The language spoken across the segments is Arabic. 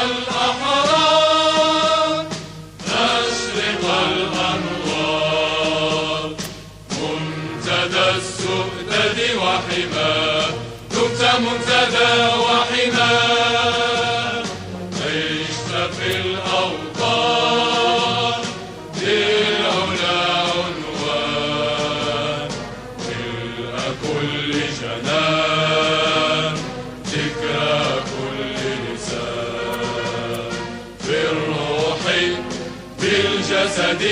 الأحرار مشرق الأنوار منتدى السؤدد وحماه دمت منتدى وحماه عشت في الأوطان للعلا عنوان ملء كل جنان ذكرى كل لسان في الروح بالجسد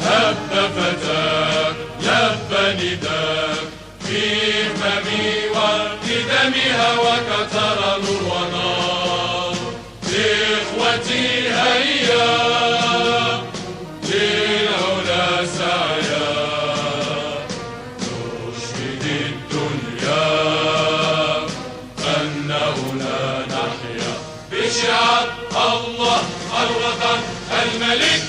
هب فتاك لب نداك في فمي ولدم هواك ترى نور ونار إخوتي هيا للعلا سعيا نشهد الدنيا أنه لا نحيا بشعار الله الوطن الملك.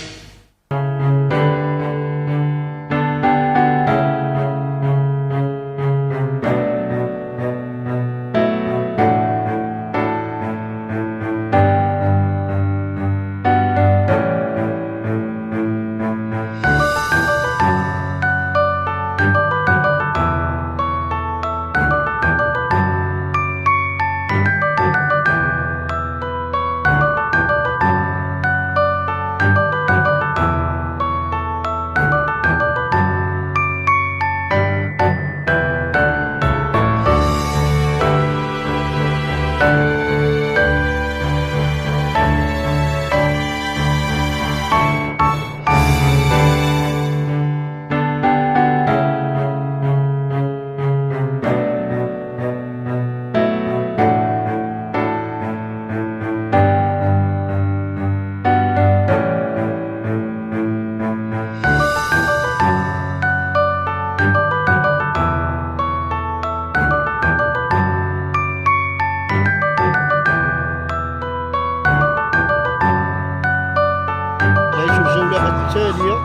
التالية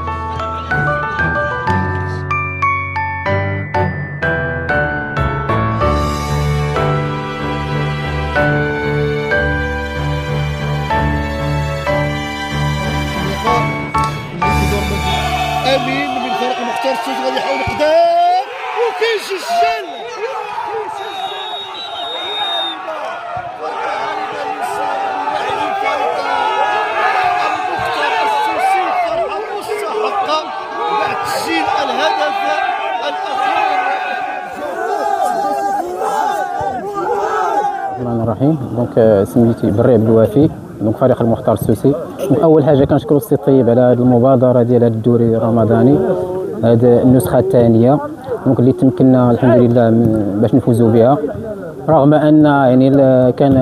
امين من فريق المختار السوسي غادي يحاول قدام وكيسجل الرحمن الرحيم. دونك سميتي بري عبد الوافي، دونك فريق المختار السوسي. دونك اول حاجه كنشكروا السي طيب على هذه المبادره ديال هذا الدوري الرمضاني، هذه النسخه الثانيه دونك اللي تمكنا الحمد لله باش نفوزوا بها، رغم ان يعني كان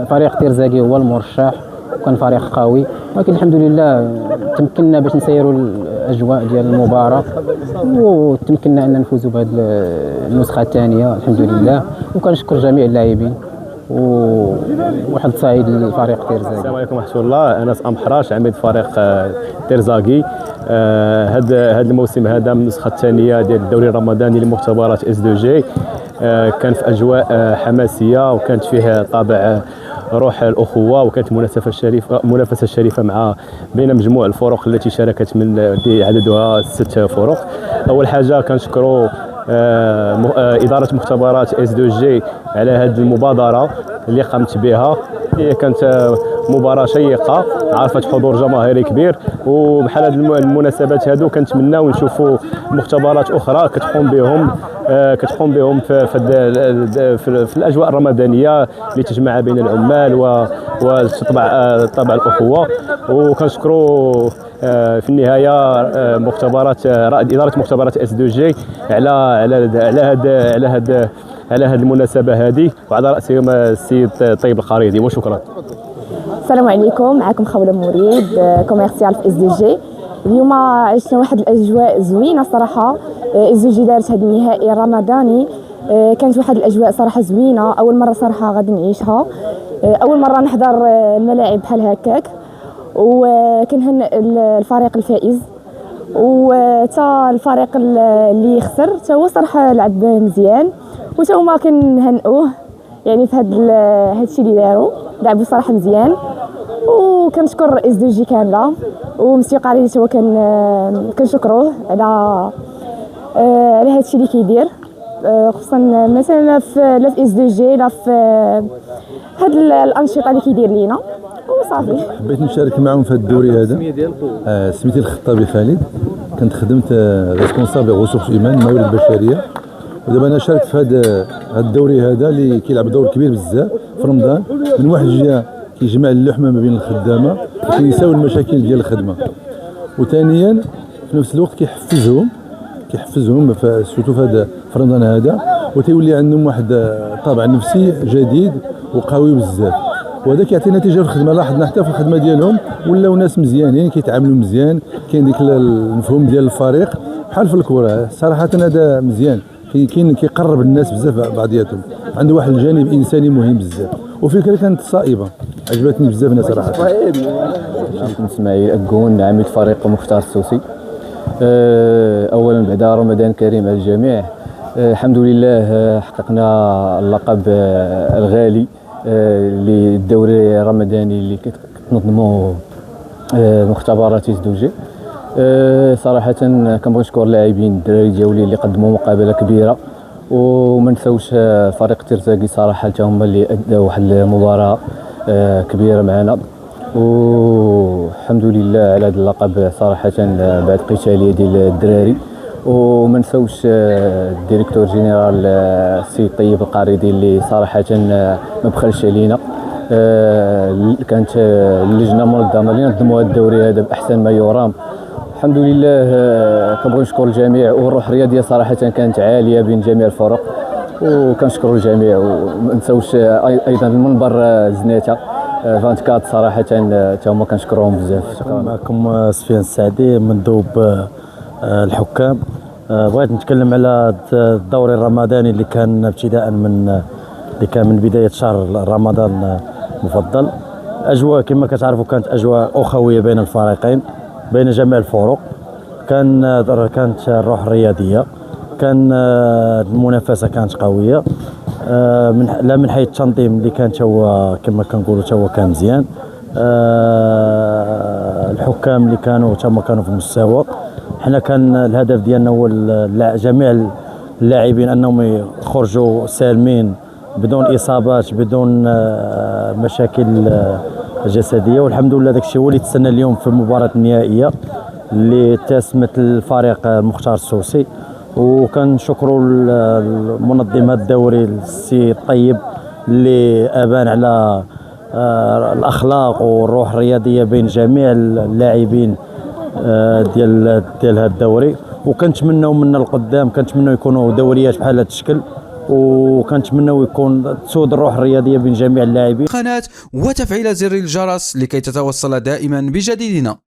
الفريق تيرزاكي هو المرشح وكان فريق قوي، ولكن الحمد لله تمكنا باش نسيروا الاجواء ديال المباراه وتمكنا ان نفوزوا بهذه النسخه الثانيه الحمد لله. وكنشكر جميع اللاعبين وواحد سعيد للفريق تيرزاكي. السلام عليكم ورحمه الله. انا ام حراش عميد فريق تيرزاكي. هذا الموسم هذا من النسخه الثانيه ديال الدوري الرمضاني لمختبرات اس دو جي، كان في اجواء حماسيه وكانت فيه طابع روح الاخوه، وكانت منافسه شريفه مع بين مجموع الفرق التي شاركت من عددها 6 فرق. اول حاجه كنشكروا اداره مختبرات اس دو جي على هذه المبادره اللي قامت بها. هي كانت مباراه شيقه عرفت حضور جماهيري كبير، وبحال هذه المناسبات هذو كنتمناو نشوفوا مختبرات اخرى كتقوم بهم في الاجواء الرمضانيه اللي تجمع بين العمال وتطبع الطابع الاخوه. وكنشكروا في النهايه اداره مختبرات اس دو جي على هذه المناسبه هذه، وعلى راسهم السيد طيب الخريطي. وشكرا. السلام عليكم، معكم خوله مريد كوميرسيال في اس دي جي. اليوم عشنا واحد الاجواء زوينه صراحه. اس دي جي دارت هذا النهائي الرمضاني، كانت واحد الاجواء صراحه زوينه، اول مره صراحه غادي نعيشها، اول مره نحضر الملاعب بحال هكاك، وكنهنئ الفريق الفائز وتا الفريق اللي خسر تا هو صراحه لعب مزيان، وتا هما كنهنئوه. يعني في هذا الشيء اللي داروا. لعبوا صراحه مزيان، وكنشكر اس دو جي كامله ومسيو قريش، هو كنشكروه على هذا الشيء اللي كيدير، خصوصا مثلا لا في اس دو جي لا في هاد الانشطه اللي كيدير لينا وصافي. حبيت نشارك معهم في هذا الدوري هذا. سميتي الخطابي خالد، كنت خدمت ريسبونسابل غوسوس ايمان الموارد البشريه، ودابا انا شاركت في هذا الدوري هذا اللي كيلعب دور كبير بزاف في رمضان. من واحد الجهه كيجمع اللحمه ما بين الخدامه وكينساو المشاكل ديال الخدمه، وثانيا في نفس الوقت كيحفزهم سورتو في رمضان هذا، وتيولي عندهم واحد الطابع نفسي جديد وقوي بزاف، وهذا كيعطي نتيجه في الخدمه. لاحظنا حتى في الخدمه ديالهم ولاو ناس مزيانين كيتعاملوا مزيان، كاين ديك المفهوم ديال الفريق بحال في الكره. صراحه هذا مزيان، كيقرب الناس بزاف بعضياتهم، عنده واحد الجانب انساني مهم بزاف، وفكره كانت صائبه عجبتني بزاف انا صراحه. اسماعيل أكون عميد فريق مختار السوسي. اولا بعد رمضان كريم على الجميع. الحمد لله حققنا اللقب الغالي للدوري الرمضاني اللي كتنظموا مختبرات اس دو جي. صراحه كنبغي نشكر اللاعبين الدراري ديالي اللي قدموا مقابله كبيره، وما نساوش فريق ترزاقي صراحه حتى هما اللي اداو واحد المباراه كبيره معنا، والحمد لله على هذا اللقب صراحه بعد قتاليه ديال الدراري. وما نساوش الديريكتور جينيرال السي طيب القريدي اللي صراحه ما بخلش علينا. كانت اللجنه المنظمه اللي نظموا هذا الدوري هذا باحسن ما يرام. الحمد لله كنبغي نشكر الجميع، والروح الرياضيه صراحه كانت عاليه بين جميع الفرق، وكنشكر الجميع. وما نساوش ايضا المنبر زنيته 24 صراحه حتى هما كنشكرهم بزاف. شكرا. معكم سفيان السعدي مندوب الحكام. بغيت نتكلم على الدوري الرمضاني اللي كان ابتداء من بدايه شهر رمضان المفضل. اجواء كما كتعرفوا كانت اجواء اخويه بين الفريقين، بين جميع الفرق. كانت الروح الرياضيه، كان المنافسه كانت قويه، من حيث التنظيم اللي كان هو كما كنقولوا هو كان مزيان. الحكام اللي كانوا تما كانوا في المستوى. حنا كان الهدف ديالنا هو جميع اللاعبين انهم يخرجوا سالمين بدون اصابات بدون مشاكل جسديه، والحمد لله داك الشيء هو اللي تسنى اليوم في المباراه النهائيه اللي تسمت الفريق مختار السوسي. وكنشكروا المنظم هذا الدوري السي طيب اللي ابان على الاخلاق والروح الرياضيه بين جميع اللاعبين ديال هذا الدوري. وكنتمناو من القدام كنتمناو يكونوا دوريات بحال هذا الشكل، وكنتمناو يكون تسود الروح الرياضيه بين جميع اللاعبين. قناه وتفعيل زر الجرس لكي تتوصل دائما بجديدنا.